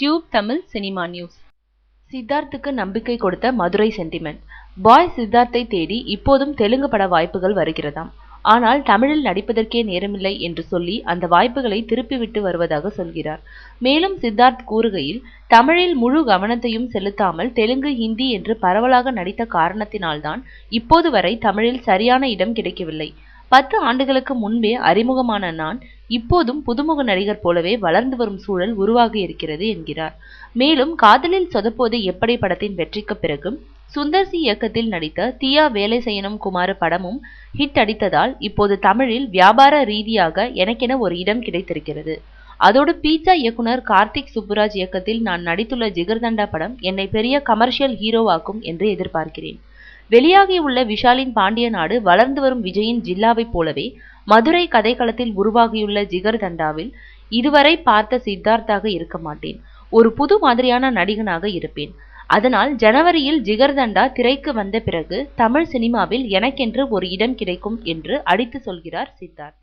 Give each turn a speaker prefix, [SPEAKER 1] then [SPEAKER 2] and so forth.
[SPEAKER 1] Tube Tamil cinema news. சித்தார்த்துக்கு நம்பிக்கை கொடுத்த மதுரை சென்டிமெண்ட். பாய் சித்தார்த்தை தேடி இப்போதும் தெலுங்கு பட வாய்ப்புகள் வருகிறதாம். ஆனால் தமிழில் நடிப்பதற்கே நேரமில்லை என்று சொல்லி அந்த வாய்ப்புகளை திருப்பிவிட்டு வருவதாக சொல்கிறார். மேலும் சித்தார்த் கூறுகையில், தமிழில் முழு கவனத்தையும் செலுத்தாமல் தெலுங்கு, ஹிந்தி என்று பரவலாக நடித்த காரணத்தினால்தான் இப்போது வரை தமிழில் சரியான இடம் கிடைக்கவில்லை. 10 ஆண்டுகளுக்கு முன்பே அறிமுகமான நான் இப்போதும் புதுமுக நடிகர் போலவே வளர்ந்து வரும் சூழல் உருவாகி இருக்கிறது என்கிறார். மேலும் காதலில் சொதப்போது எப்படி படத்தின் வெற்றிக்கு பிறகு சுந்தர் சி இயக்கத்தில் நடித்த தியா வேலை செய்யணும் குமார் படமும் ஹிட் அடித்ததால் இப்போது தமிழில் வியாபார ரீதியாக எனக்கென ஒரு இடம் கிடைத்திருக்கிறது. அதோடு பீட்சா இயக்குனர் கார்த்திக் சுப்புராஜ் இயக்கத்தில் நான் நடித்துள்ள ஜிகர்தண்டா படம் என்னை பெரிய கமர்ஷியல் ஹீரோவாக்கும் என்று எதிர்பார்க்கிறேன். வெளியாகியுள்ள விஷாலின் பாண்டிய நாடு வளர்ந்து வரும் விஜயின் ஜில்லாவைப் போலவே மதுரை கதைக்களத்தில் உருவாகியுள்ள ஜிகர்தண்டாவில் இதுவரை பார்த்த சித்தார்த்தாக இருக்க மாட்டேன். ஒரு புது மாதிரியான நடிகனாக இருப்பேன். அதனால் ஜனவரியில் ஜிகர்தண்டா திரைக்கு வந்த பிறகு தமிழ் சினிமாவில் எனக்கென்று ஒரு இடம் கிடைக்கும் என்று அடித்து சொல்கிறார் சித்தார்த்.